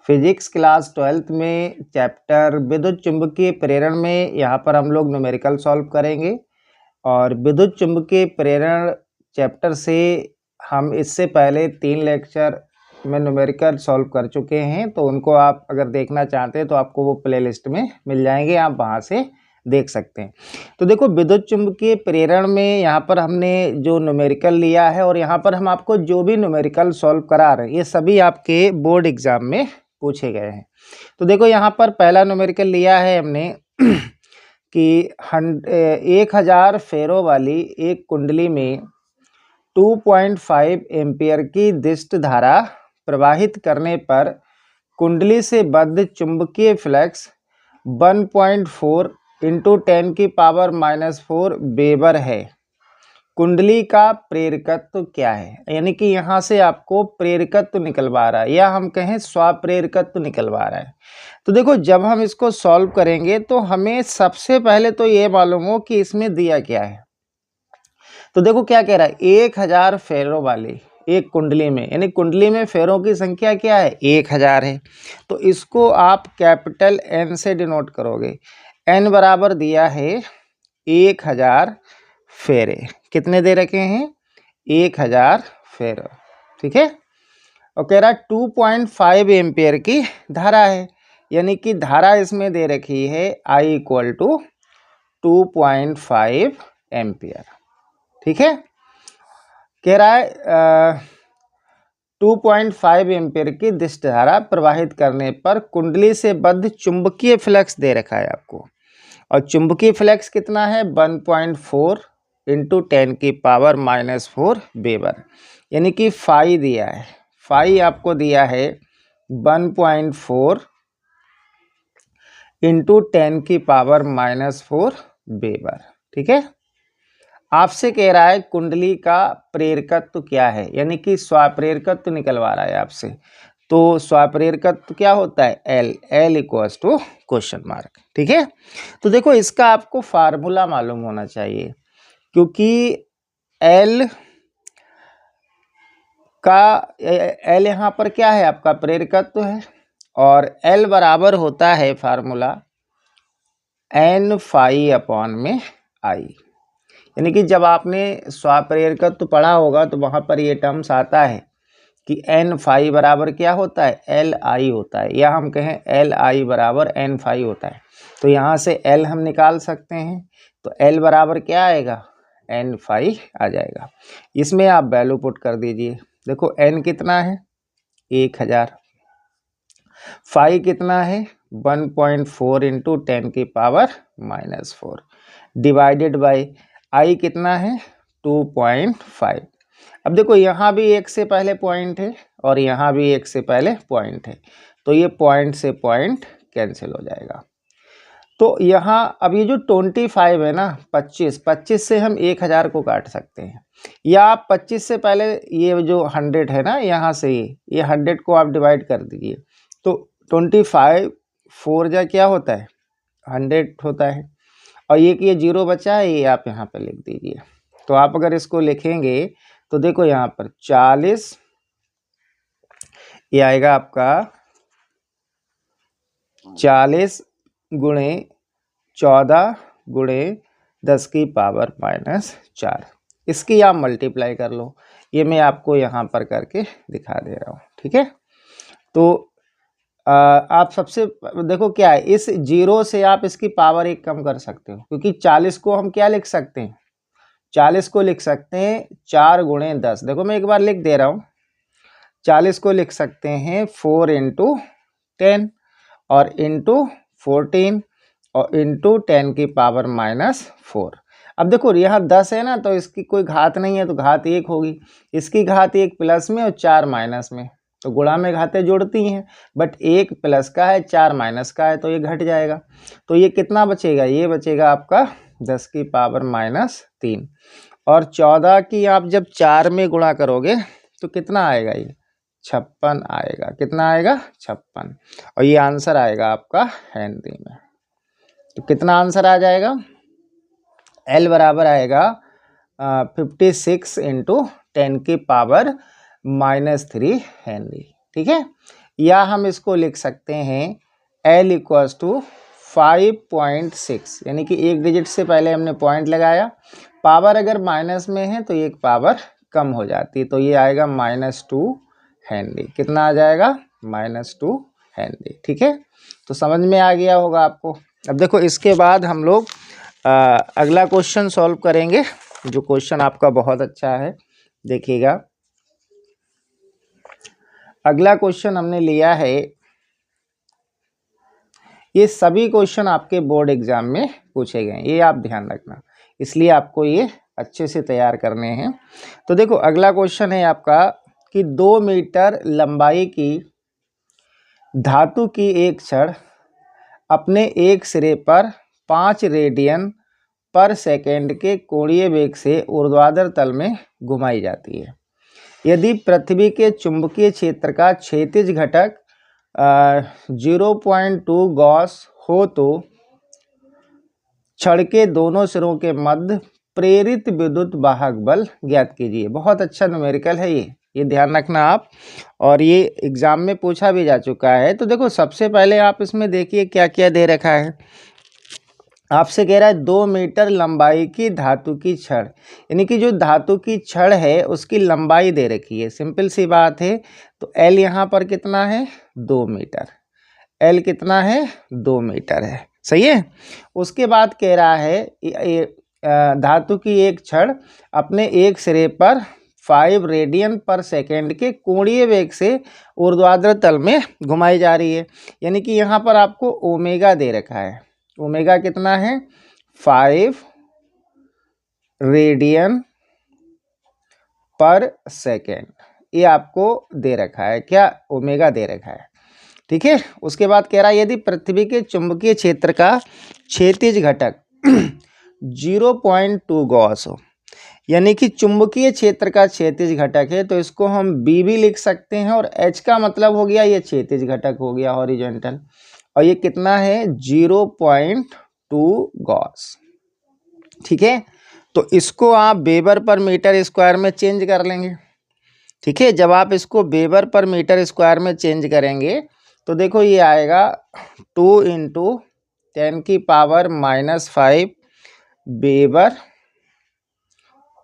Physics class 12th में chapter विद्युत चुंबकीय प्रेरण में यहाँ पर हम लोग न्यूमेरिकल सॉल्व करेंगे। और विद्युत चुंबकीय प्रेरण चैप्टर से हम इससे पहले 3 लेक्चर में न्यूमेरिकल सॉल्व कर चुके हैं, तो उनको आप अगर देखना चाहते हैं तो आपको वो प्लेलिस्ट में मिल जाएंगे, आप वहाँ से देख सकते हैं। तो देखो विद्युत चुंबकीय प्रेरण में यहाँ पर हमने जो न्यूमेरिकल लिया है और यहाँ पर हम आपको जो भी न्यूमेरिकल सॉल्व करा रहे हैं ये सभी आपके बोर्ड एग्जाम में पूछे गए हैं। तो देखो यहाँ पर पहला न्यूमेरिकल लिया है हमने कि 1000 फेरो वाली एक कुंडली में 2.5 एम्पियर की दिष्ट धारा प्रवाहित करने पर कुंडली से बद्ध चुंबकीय फ्लक्स 1.4 × 10⁻⁻⁴ वेबर है। कुंडली का प्रेरकत्व क्या है? यानी कि यहाँ से आपको प्रेरकत्व निकलवा रहा है या हम कहें स्वप्रेरकत्व निकलवा रहा है। तो देखो जब हम इसको सॉल्व करेंगे तो हमें सबसे पहले तो ये मालूम हो कि इसमें दिया क्या है। तो देखो क्या कह रहा है, 1000 फेरों वाली एक कुंडली में, यानी कुंडली में फेरों की संख्या क्या है, 1000 है। तो इसको आप कैपिटल N से डिनोट करोगे। N बराबर दिया है 1000 फेरे। कितने दे रखे हैं, 1000 फेरे, ठीक है। और कह रहा 2.5 एम्पियर की धारा है, यानी कि धारा इसमें दे रखी है I = 2.5 एम्पियर, ठीक है। कह रहा है 2.5 एम्पियर की दिष्ट धारा प्रवाहित करने पर कुंडली से बद्ध चुंबकीय फ्लक्स दे रखा है आपको, और चुंबकीय फ्लक्स कितना है 1.4 × 10⁻⁻⁴ वेबर, यानी कि फाई दिया है। फाई आपको दिया है 1.4 × 10⁻⁻⁴ वेबर, ठीक है। आपसे कह रहा है कुंडली का प्रेरकत्व क्या है, यानी कि स्वप्रेरकत्व निकलवा रहा है आपसे। तो स्वप्रेरकत्व क्या होता है, L = क्वेश्चन मार्क, ठीक है। तो देखो इसका आपको फार्मूला मालूम होना चाहिए, क्योंकि L यहाँ पर क्या है, आपका प्रेरकत्व है, और L बराबर होता है फार्मूला N∅/I। यानी कि जब आपने स्वप्रेरकत्व पढ़ा होगा तो वहाँ पर ये टर्म्स आता है कि N∅ बराबर क्या होता है, Li होता है, या हम कहें Li बराबर N∅ होता है। तो यहाँ से L हम निकाल सकते हैं, तो L बराबर क्या आएगा, N∅ आ जाएगा। इसमें आप वैल्यू पुट कर दीजिए। देखो N कितना है 1000, फाई कितना है 1.4 × 10⁻⁻⁴ डिवाइडेड बाई I कितना है 2.5। अब देखो यहाँ भी 1 से पहले पॉइंट है और यहाँ भी 1 से पहले पॉइंट है, तो ये पॉइंट से पॉइंट कैंसिल हो जाएगा। तो यहाँ अब ये जो 25 है ना, 25 से हम 1000 को काट सकते हैं, या आप 25 से पहले ये जो 100 है ना, यहाँ से ये 100 को आप डिवाइड कर दीजिए, तो 25 4 जा क्या होता है 100 होता है, और ये कि ये 0 बचा है, ये आप यहाँ पर लिख दीजिए। तो आप अगर इसको लिखेंगे तो देखो यहाँ पर 40, ये आएगा आपका 40 × 14 × 10⁻⁻⁴। इसकी आप मल्टीप्लाई कर लो, ये मैं आपको यहाँ पर करके दिखा दे रहा हूँ, ठीक है। तो आप सबसे देखो क्या है, इस 0 से आप इसकी पावर 1 कम कर सकते हो, क्योंकि 40 को हम क्या लिख सकते हैं, 40 को लिख सकते हैं 4 × 10। देखो मैं एक बार लिख दे रहा हूँ, 40 को लिख सकते हैं 4 × 10 और × 14 और × 10⁻⁻⁴। अब देखो यहाँ 10 है ना, तो इसकी कोई घात नहीं है, तो घात 1 होगी, इसकी घात 1 प्लस में और 4 माइनस में, तो गुणा में घातें जुड़ती हैं, बट 1 प्लस का है 4 माइनस का है, तो ये घट जाएगा। तो ये कितना बचेगा, ये बचेगा आपका 10⁻³ और 14 की आप जब 4 में गुणा करोगे तो कितना आएगा, ये 56 आएगा। कितना आएगा 56, और ये आंसर आएगा आपका हेनरी में। तो कितना आंसर आ जाएगा, L बराबर आएगा 56 × 10⁻³ हेनरी, ठीक है। या हम इसको लिख सकते हैं L इक्वल्स टू 5.6, यानी कि एक डिजिट से पहले हमने पॉइंट लगाया, पावर अगर माइनस में है तो एक पावर कम हो जाती है, तो ये आएगा -2 हेनरी। कितना आ जाएगा? -2 हेनरी। ठीक है, तो समझ में आ गया होगा आपको। अब देखो इसके बाद हम लोग अगला क्वेश्चन सॉल्व करेंगे, जो क्वेश्चन आपका बहुत अच्छा है, देखिएगा। अगला क्वेश्चन हमने लिया है, ये सभी क्वेश्चन आपके बोर्ड एग्जाम में पूछे गए हैं, ये आप ध्यान रखना, इसलिए आपको ये अच्छे से तैयार करने हैं। तो देखो अगला क्वेश्चन है आपका कि 2 मीटर लंबाई की धातु की एक छड़ अपने एक सिरे पर 5 रेडियन पर सेकेंड के कोणीय वेग से ऊर्ध्वाधर तल में घुमाई जाती है। यदि पृथ्वी के चुंबकीय क्षेत्र का क्षैतिज घटक 0.2 गॉस हो तो छड़ के दोनों सिरों के मध्य प्रेरित विद्युत वाहक बल ज्ञात कीजिए। बहुत अच्छा न्यूमेरिकल है ये ध्यान रखना आप, और ये एग्जाम में पूछा भी जा चुका है। तो देखो सबसे पहले आप इसमें देखिए क्या क्या दे रखा है। आपसे कह रहा है 2 मीटर लंबाई की धातु की छड़, यानी कि जो धातु की छड़ है उसकी लंबाई दे रखी है। सिंपल सी बात है, तो L यहाँ पर कितना है? 2 मीटर। L कितना है? 2 मीटर है, सही है। उसके बाद कह रहा है धातु की एक छड़ अपने एक सिरे पर 5 रेडियन पर सेकेंड के कोणीय वेग से ऊर्ध्वाधर तल में घुमाई जा रही है, यानी कि यहाँ पर आपको ओमेगा दे रखा है। ओमेगा कितना है? 5 रेडियन पर सेकेंड, ये आपको दे रखा है, क्या? ओमेगा दे रखा है। ठीक है, उसके बाद कह रहा है यदि पृथ्वी के चुंबकीय क्षेत्र का क्षैतिज घटक 0.2 गॉस हो, यानी कि चुंबकीय क्षेत्र का क्षैतिज घटक है, तो इसको हम B भी लिख सकते हैं, और H का मतलब हो गया ये क्षैतिज घटक हो गया, हॉरिजॉन्टल, और ये कितना है? 0.2 गॉस। ठीक है, तो इसको आप वेबर पर मीटर स्क्वायर में चेंज कर लेंगे। ठीक है, जब आप इसको वेबर पर मीटर स्क्वायर में चेंज करेंगे तो देखो ये आएगा 2 × 10⁻⁻5 वेबर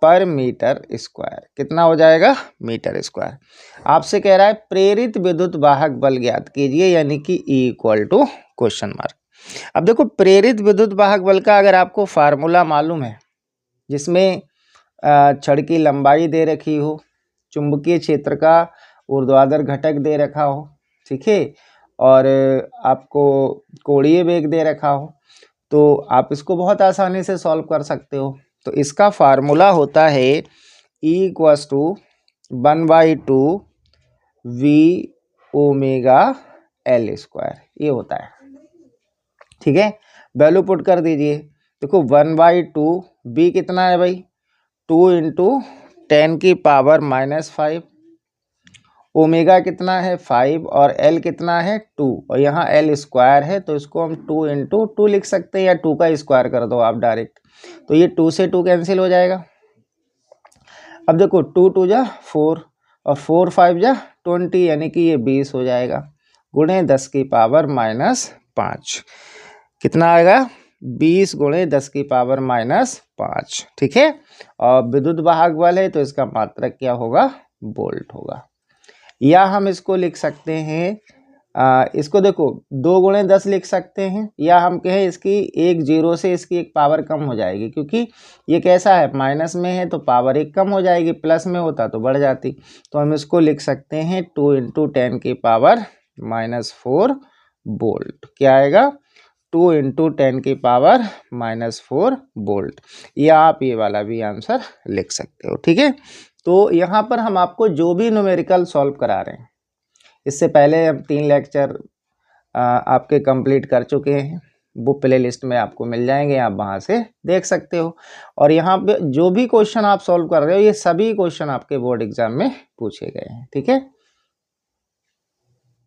पर मीटर स्क्वायर। कितना हो जाएगा? Metre square. आपसे कह रहा है प्रेरित विद्युत वाहक बल ज्ञात कीजिए, यानी कि E = ? अब देखो प्रेरित विद्युत वाहक बल का अगर आपको फार्मूला मालूम है, जिसमें छड़ की लंबाई दे रखी हो, चुंबकीय क्षेत्र का ऊर्ध्वाधर घटक दे रखा हो, ठीक है, और आपको कोणीय वेग दे रखा हो, तो आप इसको बहुत आसानी से सॉल्व कर सकते हो। तो इसका फार्मूला होता है E = 1/2 V⍵L², ये होता है। ठीक है, वैल्यू पुट कर दीजिए। देखो 1/2 B कितना है भाई? 2 × 10⁻⁻5, ओमेगा कितना है? 5, और L कितना है? 2, और यहाँ L² है, तो इसको हम 2 × 2 लिख सकते हैं, या 2 का स्क्वायर कर दो आप डायरेक्ट, तो ये 2 से 2 कैंसिल हो जाएगा। अब देखो 2 × 2 = 4, और 4 × 5 = 20, यानी कि ये 20 हो जाएगा, गुणे 10⁻⁻5। कितना आएगा? 20 × 10⁻⁻5। ठीक है, और विद्युत वाहक बल है तो इसका मात्रक क्या होगा? वोल्ट होगा। या हम इसको लिख सकते हैं, इसको देखो 2 × 10 लिख सकते हैं, या हम कहें इसकी एक 0 से इसकी एक पावर कम हो जाएगी, क्योंकि ये कैसा है? माइनस में है तो पावर एक कम हो जाएगी, प्लस में होता तो बढ़ जाती। तो हम इसको लिख सकते हैं 2 × 10⁻⁻4 वोल्ट। क्या आएगा? 2 × 10⁻⁻4 वोल्ट, या आप ये वाला भी आंसर लिख सकते हो। ठीक है, तो यहाँ पर हम आपको जो भी न्यूमेरिकल सॉल्व करा रहे हैं, इससे पहले हम 3 लेक्चर आपके कंप्लीट कर चुके हैं, वो प्ले लिस्ट में आपको मिल जाएंगे, आप वहाँ से देख सकते हो। और यहाँ पे जो भी क्वेश्चन आप सॉल्व कर रहे हो, ये सभी क्वेश्चन आपके बोर्ड एग्जाम में पूछे गए हैं। ठीक है।